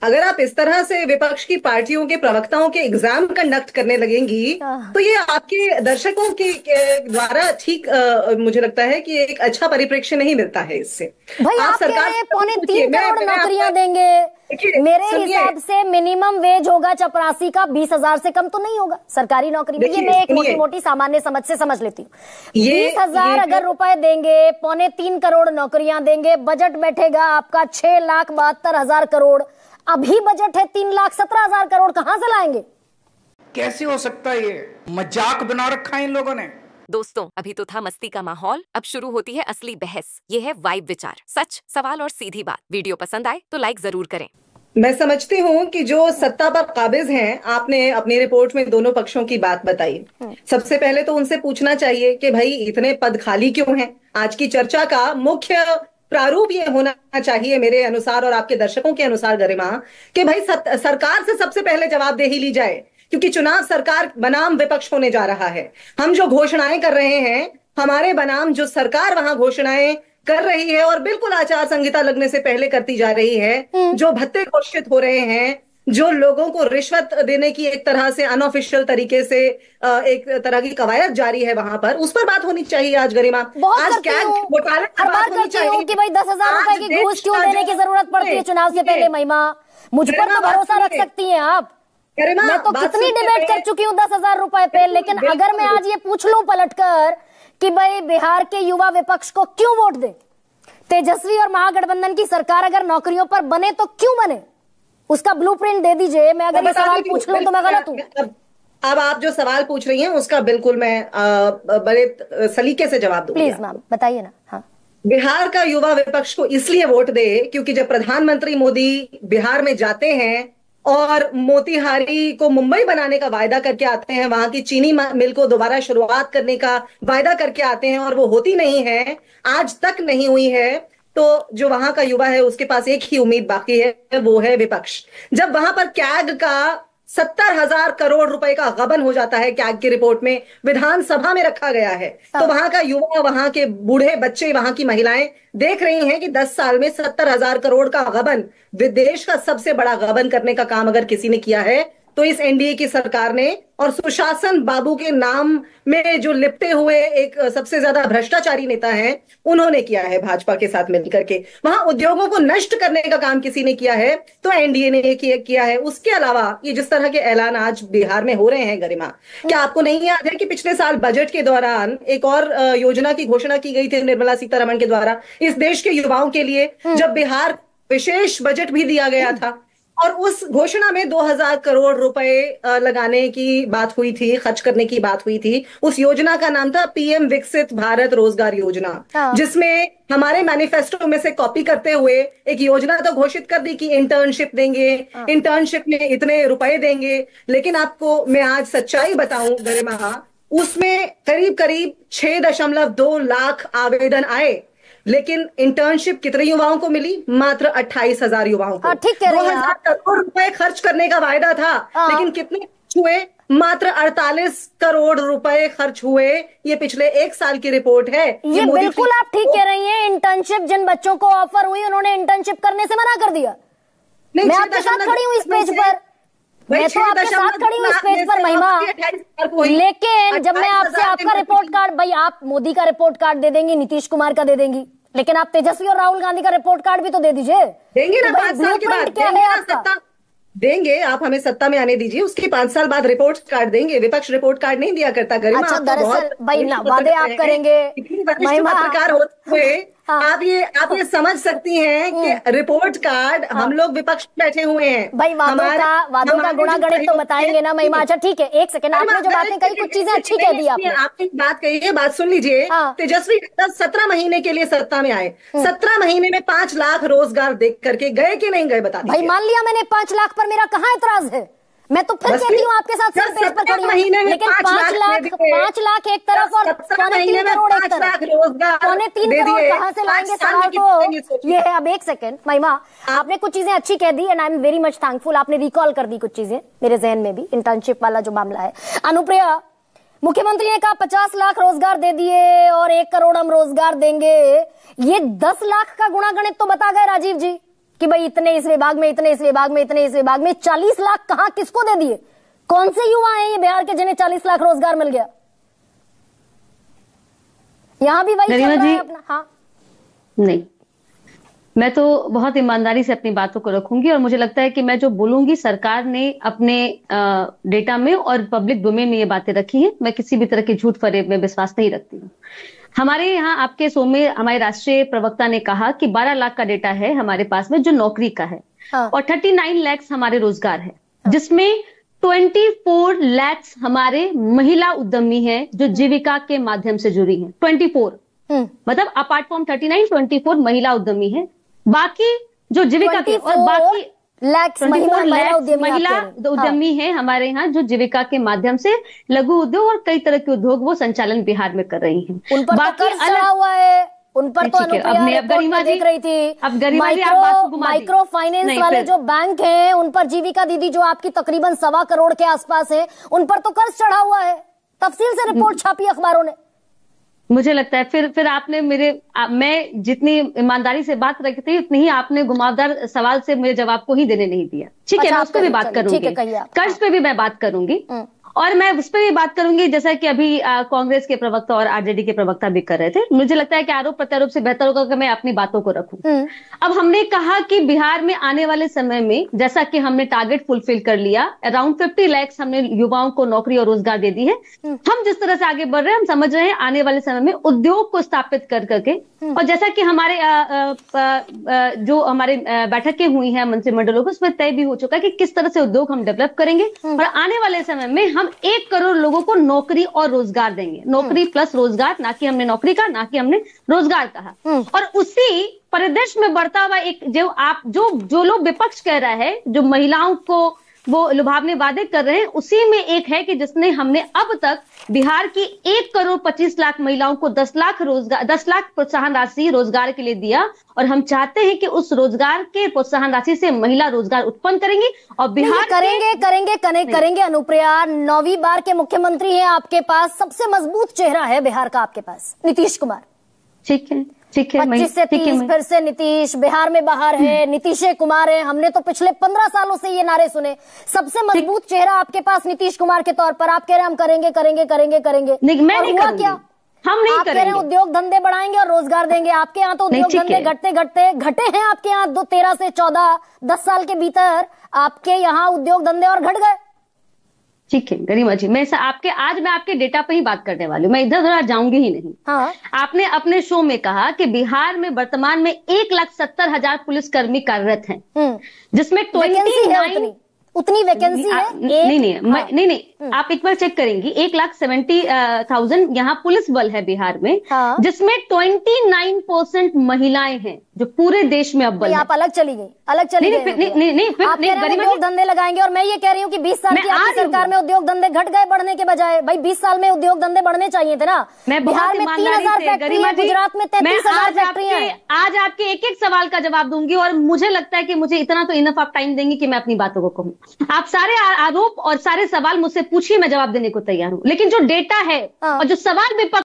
अगर आप इस तरह से विपक्ष की पार्टियों के प्रवक्ताओं के एग्जाम कंडक्ट करने लगेंगी तो ये आपके दर्शकों के द्वारा ठीक मुझे लगता है कि एक अच्छा परिप्रेक्ष्य नहीं मिलता है इससे। भाई आप कह सरकार रहे हैं से 3.25 करोड़ नौकरियां देंगे, मेरे हिसाब से मिनिमम वेज होगा चपरासी का, 20,000 से कम तो नहीं होगा सरकारी नौकरी में। ये मैं एक मोटी मोटी सामान्य समझ से समझ लेती हूँ। 20,000 अगर रुपए देंगे, 3.25 करोड़ नौकरियां देंगे, बजट बैठेगा आपका 6,72,000 करोड़। अभी बजट है 3,17,000 करोड़, कहां से लाएंगे? कैसे हो सकता है? ये मजाक बना रखा है इन लोगों ने। दोस्तों, अभी तो था मस्ती का माहौल, अब शुरू होती है असली बहस। ये है वाइब विचार, सच, सवाल और सीधी बात। वीडियो पसंद आए तो लाइक जरूर करें। मैं समझती हूँ कि जो सत्ता पर काबिज हैं, आपने अपनी रिपोर्ट में दोनों पक्षों की बात बताई। सबसे पहले तो उनसे पूछना चाहिए कि भाई इतने पद खाली क्यों हैं? आज की चर्चा का मुख्य प्रारूप ये होना चाहिए मेरे अनुसार और आपके दर्शकों के अनुसार गरिमा, कि भाई सरकार से सबसे पहले जवाबदेही ली जाए, क्योंकि चुनाव सरकार बनाम विपक्ष होने जा रहा है। हम जो घोषणाएं कर रहे हैं, हमारे बनाम जो सरकार वहां घोषणाएं कर रही है और बिल्कुल आचार संहिता लगने से पहले करती जा रही है, जो भत्ते घोषित हो रहे हैं, जो लोगों को रिश्वत देने की एक तरह से अनऑफिशियल तरीके से एक तरह की कवायद जारी है वहां पर, उस पर बात होनी चाहिए आज गरिमा। आज क्या घोटाले पर बात होनी चाहिए कि भाई 10,000 रुपए की घूस क्यों देने की जरूरत पड़ती है चुनाव से पहले? महिमा, मुझ पर तो भरोसा रख सकती हैं आप। मैं तो कितनी डिबेट कर चुकी हूँ 10,000 रुपए पे, लेकिन अगर मैं आज ये पूछ लूं पलटकर कि भाई बिहार के युवा विपक्ष को क्यों वोट दे, तेजस्वी और महागठबंधन की सरकार अगर नौकरियों पर बने तो क्यों बने, उसका ब्लूप्रिंट दे दीजिए। मैं अगर ये सवाल पूछ लूं तो मैं गलत हूं? अब आप जो सवाल पूछ रही हैं उसका बिल्कुल मैं बड़े सलीके से जवाब दूंगी। प्लीज मैम बताइए ना। हाँ, बिहार का युवा विपक्ष को इसलिए वोट दे क्योंकि जब प्रधानमंत्री मोदी बिहार में जाते हैं और मोतीहारी को मुंबई बनाने का वायदा करके आते हैं, वहां की चीनी मिल को दोबारा शुरुआत करने का वायदा करके आते हैं और वो होती नहीं है, आज तक नहीं हुई है, तो जो वहां का युवा है उसके पास एक ही उम्मीद बाकी है, वो है विपक्ष। जब वहां पर कैग का 70,000 करोड़ रुपए का गबन हो जाता है, कैग की रिपोर्ट में विधानसभा में रखा गया है, तो वहां का युवा, वहां के बूढ़े बच्चे, वहां की महिलाएं देख रही हैं कि 10 साल में 70,000 करोड़ का गबन, विदेश का सबसे बड़ा गबन करने का काम अगर किसी ने किया है तो इस एनडीए की सरकार ने, और सुशासन बाबू के नाम में जो लिपटे हुए एक सबसे ज्यादा भ्रष्टाचारी नेता हैं, उन्होंने किया है भाजपा के साथ मिलकर के। वहां उद्योगों को नष्ट करने का काम किसी ने किया है तो एनडीए ने ये किया है। उसके अलावा ये जिस तरह के ऐलान आज बिहार में हो रहे हैं गरिमा, क्या आपको नहीं याद है कि पिछले साल बजट के दौरान एक और योजना की घोषणा की गई थी निर्मला सीतारमण के द्वारा इस देश के युवाओं के लिए, जब बिहार विशेष बजट भी दिया गया था और उस घोषणा में 2,000 करोड़ रुपए लगाने की बात हुई थी, खर्च करने की बात हुई थी। उस योजना का नाम था पीएम विकसित भारत रोजगार योजना, जिसमें हमारे मैनिफेस्टो में से कॉपी करते हुए एक योजना तो घोषित कर दी कि इंटर्नशिप देंगे, इंटर्नशिप में इतने रुपए देंगे, लेकिन आपको मैं आज सच्चाई बताऊं गरिमा, उसमें करीब करीब 6.2 लाख आवेदन आए, लेकिन इंटर्नशिप कितने युवाओं को मिली? मात्र 28,000 युवाओं को। ठीक कह रहे हैं 2,000 करोड़ रुपए खर्च करने का वायदा था, लेकिन कितने हुए? मात्र 48 करोड़ रुपए खर्च हुए। ये पिछले एक साल की रिपोर्ट है। ये बिल्कुल आप ठीक कह रही हैं। इंटर्नशिप जिन बच्चों को ऑफर हुई उन्होंने इंटर्नशिप करने से मना कर दिया। मैं आपके साथ खड़ी हूँ इस पेज पर, मैं तो आपके साथ खड़ी हूँ इस पेज पर महिमा, लेकिन जब मैं आपसे आपका रिपोर्ट कार्ड, भाई आप मोदी का रिपोर्ट कार्ड दे देंगी, नीतीश कुमार का दे देंगी, लेकिन आप तेजस्वी और राहुल गांधी का रिपोर्ट कार्ड भी तो दे दीजिए। देंगे ना, 5 साल के बाद क्या है आपका? देंगे, आप हमें सत्ता में आने दीजिए, उसके 5 साल बाद रिपोर्ट कार्ड देंगे। विपक्ष रिपोर्ट कार्ड नहीं दिया करता गरिमा। अच्छा, दरअसल भाई ना वादे आप करेंगे पत्रकार होते हुए आप ये समझ सकती हैं कि रिपोर्ट कार्ड, हम लोग विपक्ष में बैठे हुए हैं भाई, वादों का गुणागणित तो बताएंगे ना महिमा। अच्छा ठीक है, एक सेकंड, आपने जो बातें कही कुछ चीजें अच्छी कह दी आपने बात कही है, बात सुन लीजिए। तेजस्वी 17 महीने के लिए सत्ता में आए, 17 महीने में 5 लाख रोजगार देख करके गए कि नहीं गए बता दीजिए। भाई मान लिया मैंने 5 लाख पर, मेरा कहाँ एतराज है? मैं तो फिर कहती हूँ आपके साथ सर पेज पर खड़ी हूँ, लेकिन 5 लाख एक तरफ और 3.25 करोड़ एक तरफ, 3.25 करोड़ कहाँ से लाएंगे? सवाल तो ये है। अब एक सेकंड महिमा, आपने कुछ चीजें अच्छी कह दी and I am very much thankful, आपने रिकॉल कर दी कुछ चीजें मेरे जहन में भी, इंटर्नशिप वाला जो मामला है। अनुप्रिया, मुख्यमंत्री ने कहा 50 लाख रोजगार दे दिए और 1 करोड़ हम रोजगार देंगे, ये 10 लाख का गुणागणित तो बता गए राजीव जी। कि भाई इतने इस विभाग में, इतने इस विभाग में, इतने इस विभाग में। 40 लाख कहां, किसको दे दिए? कौन से युवा हैं ये बिहार के जिन्हें 40 लाख रोजगार मिल गया? यहां भी वही चल रहा है अपना। हाँ नहीं, मैं तो बहुत ईमानदारी से अपनी बातों को रखूंगी और मुझे लगता है कि मैं जो बोलूंगी, सरकार ने अपने डेटा में और पब्लिक डोमेन में ये बातें रखी हैं। मैं किसी भी तरह के झूठ फरेब में विश्वास नहीं रखती हूँ। हमारे यहाँ आपके शो में हमारे राष्ट्रीय प्रवक्ता ने कहा कि 12 लाख का डेटा है हमारे पास में जो नौकरी का है। हाँ। और 39 लाख हमारे रोजगार है। हाँ। जिसमें 24 लाख हमारे महिला उद्यमी हैं जो जीविका के माध्यम से जुड़ी हैं। 24 मतलब अपार्ट फ्रॉम 39, 24 महिला उद्यमी है। बाकी जो जीविका के और बाकी महिला उद्यमी है हमारे यहाँ जो जीविका के माध्यम से लघु उद्योग और कई तरह के उद्योग वो संचालन बिहार में कर रही हैं। उन पर बाकी तो चढ़ा हुआ है, उन पर तो अनुप्रिया देख रही थी। अब माइक्रो फाइनेंस वाले जो बैंक हैं उन पर जीविका दीदी जो आपकी तकरीबन 1.25 करोड़ के आसपास है, उन पर तो कर्ज चढ़ा हुआ है। तफसील से रिपोर्ट छापी अखबारों ने। मुझे लगता है फिर आपने मैं जितनी ईमानदारी से बात रखी थी उतनी ही आपने घुमावदार सवाल से मेरे जवाब को ही देने नहीं दिया। ठीक है, मैं उस पर भी बात करूंगी, कर्ज पे भी मैं बात करूंगी और मैं उस पर भी बात करूंगी जैसा कि अभी कांग्रेस के प्रवक्ता और आरजेडी के प्रवक्ता भी कर रहे थे। मुझे लगता है कि आरोप प्रत्यारोप से बेहतर होगा कि मैं अपनी बातों को रखूं। अब हमने कहा कि बिहार में आने वाले समय में जैसा कि हमने टारगेट फुलफिल कर लिया, अराउंड 50 लाख हमने युवाओं को नौकरी और रोजगार दे दी है। हम जिस तरह से आगे बढ़ रहे हैं हम समझ रहे हैं आने वाले समय में उद्योग को स्थापित कर करके, और जैसा कि हमारे जो हमारे बैठकें हुई हैं मंत्रिमंडलों को, उसमें तय भी हो चुका है कि किस तरह से उद्योग हम डेवलप करेंगे और आने वाले समय में हम 1 करोड़ लोगों को नौकरी और रोजगार देंगे। नौकरी प्लस रोजगार, ना कि हमने नौकरी का, ना कि हमने रोजगार कहा। और उसी परिदृश्य में बढ़ता हुआ एक जो लोग विपक्ष कह रहा है, जो महिलाओं को वो लुभावने वादे कर रहे हैं, उसी में एक है कि जिसने हमने अब तक बिहार की 1 करोड़ 25 लाख महिलाओं को 10 लाख प्रोत्साहन राशि रोजगार के लिए दिया और हम चाहते हैं कि उस रोजगार के प्रोत्साहन राशि से महिला रोजगार उत्पन्न करेंगी और बिहार करेंगे। अनुप्रिया 9वीं बार के मुख्यमंत्री हैं आपके पास, सबसे मजबूत चेहरा है बिहार का आपके पास, नीतीश कुमार। ठीक है 25 से 30 फिर से नीतीश, बिहार में बाहर है, नीतीश कुमार है। हमने तो पिछले 15 सालों से ये नारे सुने। सबसे मजबूत चेहरा आपके पास नीतीश कुमार के तौर पर आप कह रहे हैं हम करेंगे करेंगे करेंगे करेंगे। और हुआ क्या? हम नहीं आप कह रहे हैं उद्योग धंधे बढ़ाएंगे और रोजगार देंगे। आपके यहाँ तो उद्योग धंधे घटे हैं आपके यहाँ 13 से 14 10 साल के भीतर आपके यहाँ उद्योग धंधे और घट गए। ठीक है गरिमा जी, मैं आपके डेटा पे ही बात करने वाली हूँ, मैं इधर उधर जाऊंगी ही नहीं। हाँ। आपने अपने शो में कहा कि बिहार में वर्तमान में 1,70,000 पुलिसकर्मी कार्यरत हैं, जिसमें 29 उतनी वैकेंसी है? नहीं, आप एक बार चेक करेंगी। 1,70,000 यहाँ पुलिस बल है बिहार में। हाँ। जिसमें 29% महिलाएं हैं जो पूरे देश में अव्वल है। आप अलग चली गई। उद्योग धंधे लगाएंगे और मैं ये कह रही हूँ कि 20 साल की आपकी सरकार में उद्योग धंधे घट गए बढ़ने के बजाय। भाई 20 साल में उद्योग धंधे बढ़ने चाहिए थे ना। बिहार में 3,000 फैक्ट्री है, गुजरात में 33,000 फैक्ट्री है। आज आपके एक एक सवाल का जवाब दूंगी और मुझे लगता है कि मुझे इतना तो इनफ ऑफ टाइम देंगी कि मैं अपनी बातों को कहूँ। आप सारे आरोप और सारे सवाल मुझसे पूछिए, मैं जवाब देने को तैयार हूं, लेकिन जो डेटा है और जो सवाल विपक्ष